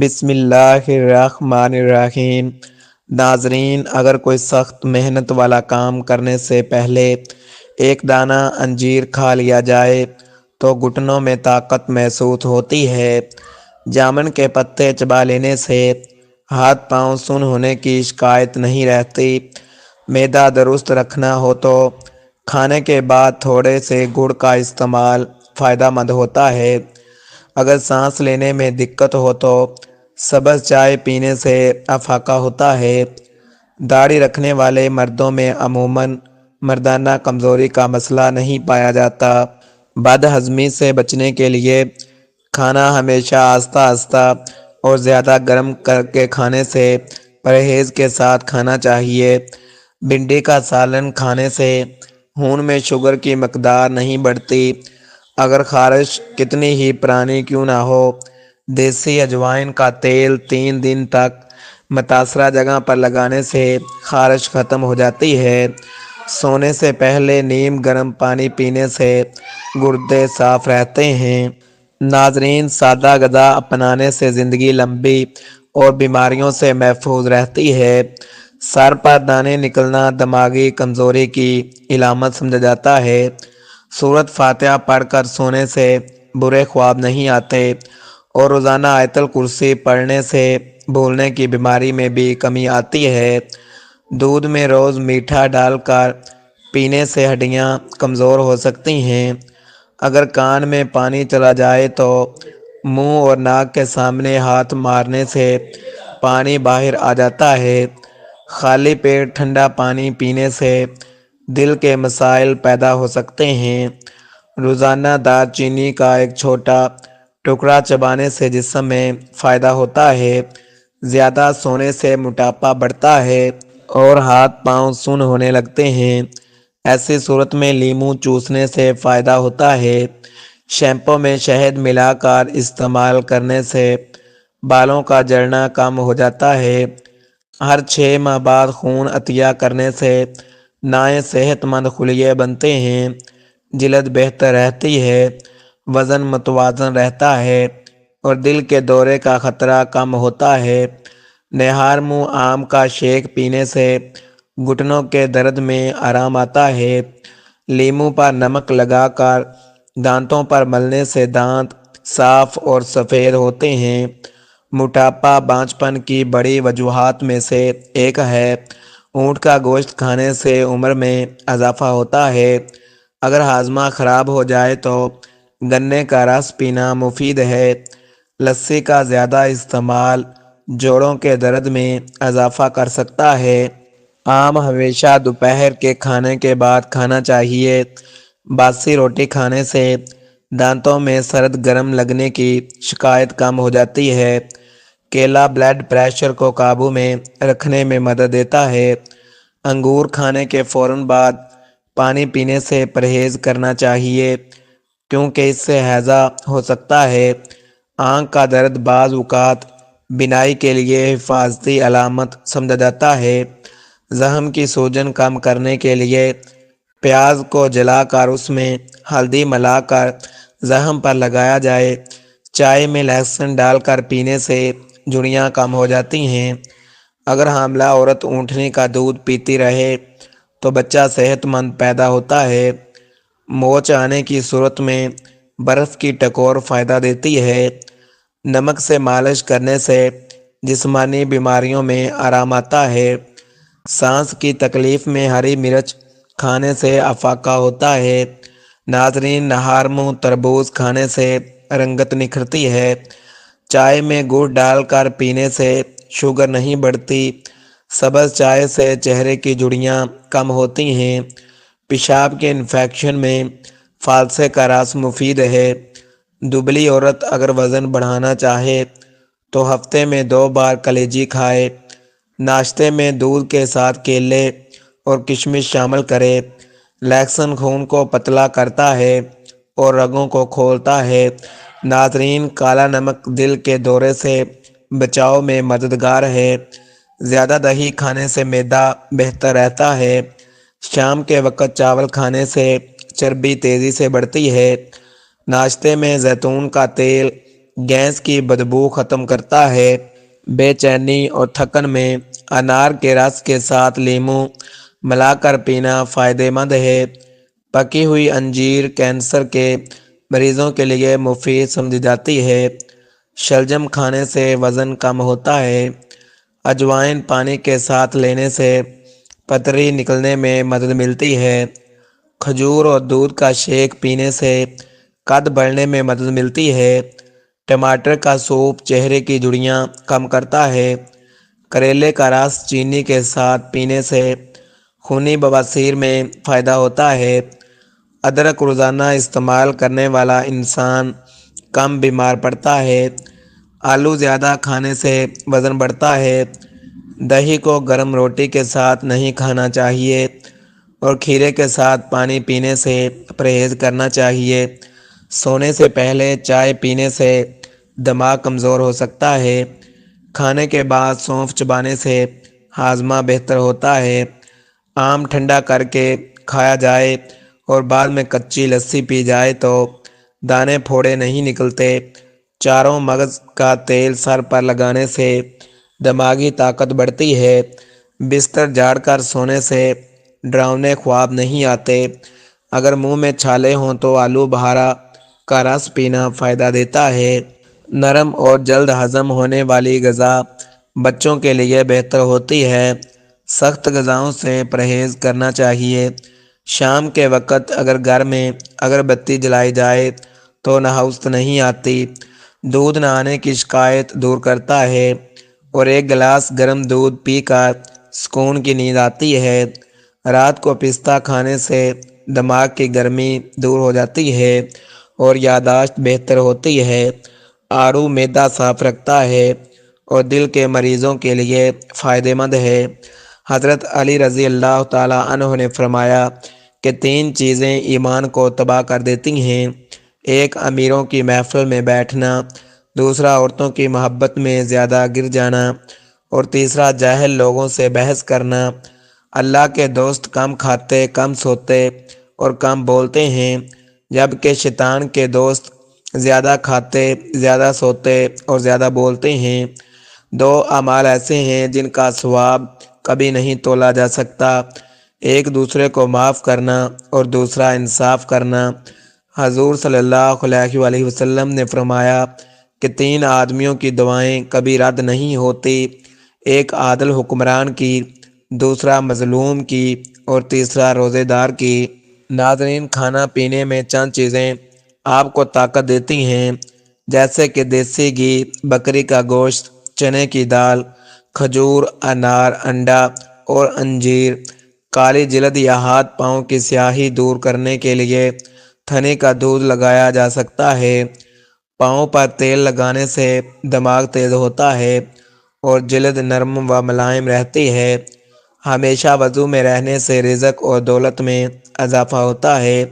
بسم اللہ الرحمن الرحیم۔ ناظرین، اگر کوئی سخت محنت والا کام کرنے سے پہلے ایک دانہ انجیر کھا لیا جائے تو گھٹنوں میں طاقت محسوس ہوتی ہے۔ جامن کے پتے چبا لینے سے ہاتھ پاؤں سن ہونے کی شکایت نہیں رہتی۔ معدہ درست رکھنا ہو تو کھانے کے بعد تھوڑے سے گڑ کا استعمال فائدہ مند ہوتا ہے۔ اگر سانس لینے میں دقت ہو تو سبز چائے پینے سے افاقہ ہوتا ہے۔ داڑھی رکھنے والے مردوں میں عموماً مردانہ کمزوری کا مسئلہ نہیں پایا جاتا۔ بد ہضمی سے بچنے کے لیے کھانا ہمیشہ آہستہ آہستہ اور زیادہ گرم کر کے کھانے سے پرہیز کے ساتھ کھانا چاہیے۔ بھنڈی کا سالن کھانے سے خون میں شوگر کی مقدار نہیں بڑھتی۔ اگر خارش کتنی ہی پرانی کیوں نہ ہو، دیسی اجوائن کا تیل 3 دن تک متاثرہ جگہ پر لگانے سے خارش ختم ہو جاتی ہے۔ سونے سے پہلے نیم گرم پانی پینے سے گردے صاف رہتے ہیں۔ ناظرین، سادہ غذا اپنانے سے زندگی لمبی اور بیماریوں سے محفوظ رہتی ہے۔ سر پر دانے نکلنا دماغی کمزوری کی علامت سمجھا جاتا ہے۔ سورۃ فاتحہ پڑھ کر سونے سے برے خواب نہیں آتے اور روزانہ آیت الکرسی پڑھنے سے بھولنے کی بیماری میں بھی کمی آتی ہے۔ دودھ میں روز میٹھا ڈال کر پینے سے ہڈیاں کمزور ہو سکتی ہیں۔ اگر کان میں پانی چلا جائے تو منہ اور ناک کے سامنے ہاتھ مارنے سے پانی باہر آ جاتا ہے۔ خالی پیٹ ٹھنڈا پانی پینے سے دل کے مسائل پیدا ہو سکتے ہیں۔ روزانہ دار چینی کا ایک چھوٹا ٹکڑا چبانے سے جسم میں فائدہ ہوتا ہے۔ زیادہ سونے سے موٹاپا بڑھتا ہے اور ہاتھ پاؤں سن ہونے لگتے ہیں۔ ایسی صورت میں لیموں چوسنے سے فائدہ ہوتا ہے۔ شیمپو میں شہد ملا کر استعمال کرنے سے بالوں کا جھڑنا کم ہو جاتا ہے۔ ہر 6 ماہ بعد خون عطیہ کرنے سے نئے صحت مند خلیے بنتے ہیں۔ جلد بہتر رہتی ہے، وزن متوازن رہتا ہے اور دل کے دورے کا خطرہ کم ہوتا ہے۔ نہار منہ آم کا شیک پینے سے گھٹنوں کے درد میں آرام آتا ہے۔ لیموں پر نمک لگا کر دانتوں پر ملنے سے دانت صاف اور سفید ہوتے ہیں۔ موٹاپا بانجھپن کی بڑی وجوہات میں سے ایک ہے۔ اونٹ کا گوشت کھانے سے عمر میں اضافہ ہوتا ہے۔ اگر ہاضمہ خراب ہو جائے تو گنے کا رس پینا مفید ہے۔ لسی کا زیادہ استعمال جوڑوں کے درد میں اضافہ کر سکتا ہے۔ آم ہمیشہ دوپہر کے کھانے کے بعد کھانا چاہیے۔ باسی روٹی کھانے سے دانتوں میں سرد گرم لگنے کی شکایت کم ہو جاتی ہے۔ کیلا بلڈ پریشر کو قابو میں رکھنے میں مدد دیتا ہے۔ انگور کھانے کے فوراً بعد پانی پینے سے پرہیز کرنا چاہیے کیونکہ اس سے ہیضہ ہو سکتا ہے۔ آنکھ کا درد بعض اوقات بینائی کے لیے حفاظتی علامت سمجھا جاتا ہے۔ زخم کی سوجن کم کرنے کے لیے پیاز کو جلا کر اس میں ہلدی ملا کر زخم پر لگایا جائے۔ چائے میں لہسن ڈال کر پینے سے جھڑیاں کم ہو جاتی ہیں۔ اگر حاملہ عورت اونٹنی کا دودھ پیتی رہے تو بچہ صحت مند پیدا ہوتا ہے۔ موچ آنے کی صورت میں برف کی ٹکور فائدہ دیتی ہے۔ نمک سے مالش کرنے سے جسمانی بیماریوں میں آرام آتا ہے۔ سانس کی تکلیف میں ہری مرچ کھانے سے افاقہ ہوتا ہے۔ ناظرین، نہار منہ تربوز کھانے سے رنگت نکھرتی ہے۔ چائے میں گڑ ڈال کر پینے سے شوگر نہیں بڑھتی۔ سبز چائے سے چہرے کی جھڑیاں کم ہوتی ہیں۔ پیشاب کے انفیکشن میں فالسے کا رس مفید ہے۔ دبلی عورت اگر وزن بڑھانا چاہے تو ہفتے میں 2 بار کلیجی کھائے۔ ناشتے میں دودھ کے ساتھ کیلے اور کشمش شامل کرے۔ لہسن خون کو پتلا کرتا ہے اور رگوں کو کھولتا ہے۔ ناظرین، کالا نمک دل کے دورے سے بچاؤ میں مددگار ہے۔ زیادہ دہی کھانے سے معدہ بہتر رہتا ہے۔ شام کے وقت چاول کھانے سے چربی تیزی سے بڑھتی ہے۔ ناشتے میں زیتون کا تیل گیس کی بدبو ختم کرتا ہے۔ بے چینی اور تھکن میں انار کے رس کے ساتھ لیموں ملا کر پینا فائدہ مند ہے۔ پکی ہوئی انجیر کینسر کے مریضوں کے لیے مفید سمجھی جاتی ہے۔ شلجم کھانے سے وزن کم ہوتا ہے۔ اجوائن پانی کے ساتھ لینے سے پتری نکلنے میں مدد ملتی ہے۔ کھجور اور دودھ کا شیک پینے سے قد بڑھنے میں مدد ملتی ہے۔ ٹماٹر کا سوپ چہرے کی جھریاں کم کرتا ہے۔ کریلے کا رس چینی کے ساتھ پینے سے خونی بواسیر میں فائدہ ہوتا ہے۔ ادرک روزانہ استعمال کرنے والا انسان کم بیمار پڑتا ہے۔ آلو زیادہ کھانے سے وزن بڑھتا ہے۔ دہی کو گرم روٹی کے ساتھ نہیں کھانا چاہیے اور کھیرے کے ساتھ پانی پینے سے پرہیز کرنا چاہیے۔ سونے سے پہلے چائے پینے سے دماغ کمزور ہو سکتا ہے۔ کھانے کے بعد سونف چبانے سے ہاضمہ بہتر ہوتا ہے۔ آم ٹھنڈا کر کے کھایا جائے اور بعد میں کچی لسی پی جائے تو دانے پھوڑے نہیں نکلتے۔ چاروں مغز کا تیل سر پر لگانے سے دماغی طاقت بڑھتی ہے۔ بستر جھاڑ کر سونے سے ڈراؤنے خواب نہیں آتے۔ اگر منہ میں چھالے ہوں تو آلو بہارا کا رس پینا فائدہ دیتا ہے۔ نرم اور جلد ہضم ہونے والی غذا بچوں کے لیے بہتر ہوتی ہے۔ سخت غذاؤں سے پرہیز کرنا چاہیے۔ شام کے وقت اگر گھر میں اگربتی جلائی جائے تو نحوست نہیں آتی۔ دودھ نہ آنے کی شکایت دور کرتا ہے اور ایک گلاس گرم دودھ پی کر سکون کی نیند آتی ہے۔ رات کو پستہ کھانے سے دماغ کی گرمی دور ہو جاتی ہے اور یادداشت بہتر ہوتی ہے۔ آڑو معدہ صاف رکھتا ہے اور دل کے مریضوں کے لیے فائدہ مند ہے۔ حضرت علی رضی اللہ تعالیٰ عنہ نے فرمایا کہ 3 چیزیں ایمان کو تباہ کر دیتی ہیں۔ ایک امیروں کی محفل میں بیٹھنا، دوسرا عورتوں کی محبت میں زیادہ گر جانا اور تیسرا جاہل لوگوں سے بحث کرنا۔ اللہ کے دوست کم کھاتے، کم سوتے اور کم بولتے ہیں، جبکہ شیطان کے دوست زیادہ کھاتے، زیادہ سوتے اور زیادہ بولتے ہیں۔ 2 اعمال ایسے ہیں جن کا ثواب کبھی نہیں تولا جا سکتا، ایک دوسرے کو معاف کرنا اور دوسرا انصاف کرنا۔ حضور صلی اللہ علیہ وآلہ وسلم نے فرمایا کہ 3 آدمیوں کی دعائیں کبھی رد نہیں ہوتی، ایک عادل حکمران کی، دوسرا مظلوم کی اور تیسرا روزے دار کی۔ ناظرین، کھانا پینے میں چند چیزیں آپ کو طاقت دیتی ہیں، جیسے کہ دیسی گھی، بکری کا گوشت، چنے کی دال، کھجور، انار، انڈا اور انجیر۔ کالی جلد یا ہاتھ پاؤں کی سیاہی دور کرنے کے لیے تھنی کا دودھ لگایا جا سکتا ہے۔ پاؤں پر تیل لگانے سے دماغ تیز ہوتا ہے اور جلد نرم و ملائم رہتی ہے۔ ہمیشہ وضو میں رہنے سے رزق اور دولت میں اضافہ ہوتا ہے۔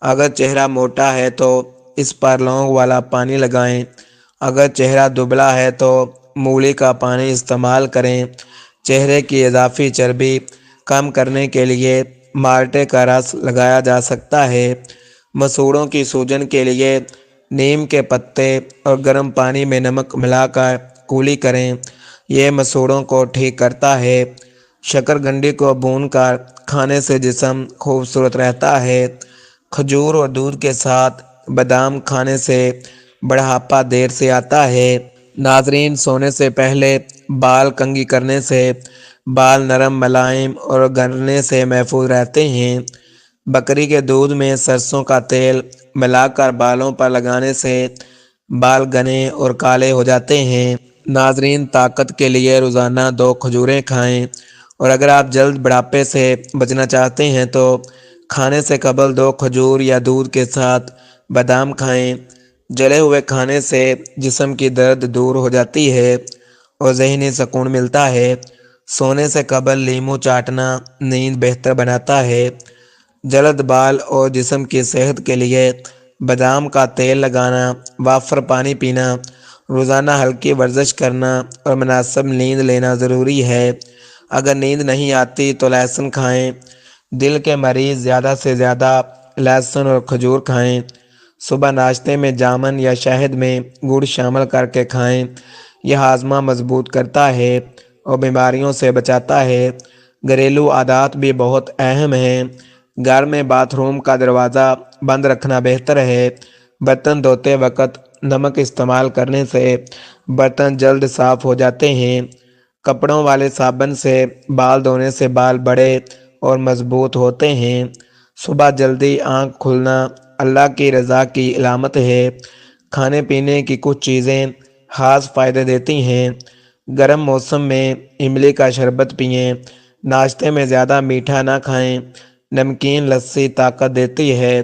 اگر چہرہ موٹا ہے تو اس پر لونگ والا پانی لگائیں۔ اگر چہرہ دبلا ہے تو مولی کا پانی استعمال کریں۔ چہرے کی اضافی چربی کم کرنے کے لیے مالٹے کا رس لگایا جا سکتا ہے۔ مسوڑوں کی سوجن کے لیے نیم کے پتے اور گرم پانی میں نمک ملا کر کولی کریں، یہ مسوڑوں کو ٹھیک کرتا ہے۔ شکر گنڈی کو بھون کر کھانے سے جسم خوبصورت رہتا ہے۔ کھجور اور دودھ کے ساتھ بادام کھانے سے بڑھاپا دیر سے آتا ہے۔ ناظرین، سونے سے پہلے بال کنگھی کرنے سے بال نرم، ملائم اور گھرنے سے محفوظ رہتے ہیں۔ بکری کے دودھ میں سرسوں کا تیل ملا کر بالوں پر لگانے سے بال گھنے اور کالے ہو جاتے ہیں۔ ناظرین، طاقت کے لیے روزانہ 2 کھجوریں کھائیں اور اگر آپ جلد بڑھاپے سے بچنا چاہتے ہیں تو کھانے سے قبل 2 کھجور یا دودھ کے ساتھ بادام کھائیں۔ جلے ہوئے کھانے سے جسم کی درد دور ہو جاتی ہے اور ذہنی سکون ملتا ہے۔ سونے سے قبل لیموں چاٹنا نیند بہتر بناتا ہے۔ جلد بال اور جسم کی صحت کے لیے بادام کا تیل لگانا، وافر پانی پینا، روزانہ ہلکی ورزش کرنا اور مناسب نیند لینا ضروری ہے۔ اگر نیند نہیں آتی تو لہسن کھائیں۔ دل کے مریض زیادہ سے زیادہ لہسن اور کھجور کھائیں۔ صبح ناشتے میں جامن یا شہد میں گڑ شامل کر کے کھائیں۔ یہ ہاضمہ مضبوط کرتا ہے اور بیماریوں سے بچاتا ہے۔ گھریلو عادات بھی بہت اہم ہیں۔ گھر میں باتھ روم کا دروازہ بند رکھنا بہتر ہے۔ برتن دھوتے وقت نمک استعمال کرنے سے برتن جلد صاف ہو جاتے ہیں۔ کپڑوں والے صابن سے بال دھونے سے بال بڑے اور مضبوط ہوتے ہیں۔ صبح جلدی آنکھ کھلنا اللہ کی رضا کی علامت ہے۔ کھانے پینے کی کچھ چیزیں خاص فائدے دیتی ہیں۔ گرم موسم میں املی کا شربت پئیں۔ ناشتے میں زیادہ میٹھا نہ کھائیں۔ نمکین لسی طاقت دیتی ہے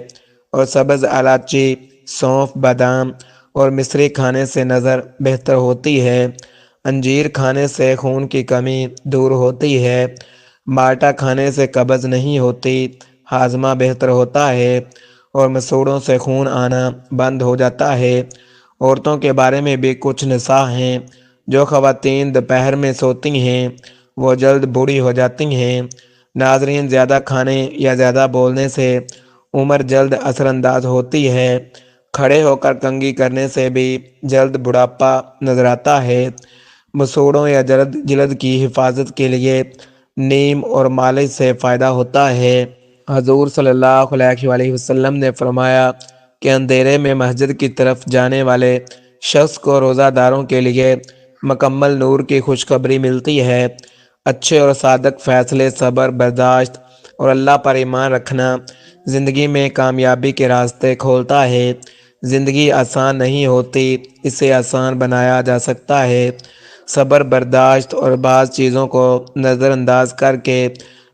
اور سبز الائچی، سونف، بادام اور مصری کھانے سے نظر بہتر ہوتی ہے۔ انجیر کھانے سے خون کی کمی دور ہوتی ہے۔ مالٹا کھانے سے قبض نہیں ہوتی، ہاضمہ بہتر ہوتا ہے اور مسوڑھوں سے خون آنا بند ہو جاتا ہے۔ عورتوں کے بارے میں بھی کچھ نصائح ہیں۔ جو خواتین دوپہر میں سوتی ہیں وہ جلد بوڑھی ہو جاتی ہیں۔ ناظرین، زیادہ کھانے یا زیادہ بولنے سے عمر جلد اثر انداز ہوتی ہے۔ کھڑے ہو کر کنگھی کرنے سے بھی جلد بڑھاپا نظر آتا ہے۔ مسوڑھوں یا جلد کی حفاظت کے لیے نیم اور مالش سے فائدہ ہوتا ہے۔ حضور صلی اللہ علیہ وآلہ وسلم نے فرمایا کہ اندھیرے میں مسجد کی طرف جانے والے شخص کو روزہ داروں کے لیے مکمل نور کی خوشخبری ملتی ہے۔ اچھے اور صادق فیصلے، صبر، برداشت اور اللہ پر ایمان رکھنا زندگی میں کامیابی کے راستے کھولتا ہے۔ زندگی آسان نہیں ہوتی، اسے آسان بنایا جا سکتا ہے۔ صبر، برداشت اور بعض چیزوں کو نظر انداز کر کے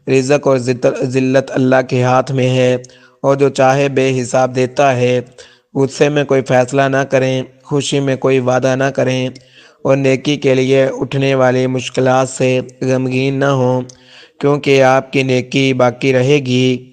رزق اور ذلت اللہ کے ہاتھ میں ہے اور جو چاہے بے حساب دیتا ہے۔ غصے میں کوئی فیصلہ نہ کریں، خوشی میں کوئی وعدہ نہ کریں اور نیکی کے لیے اٹھنے والی مشکلات سے غمگین نہ ہوں، کیونکہ آپ کی نیکی باقی رہے گی۔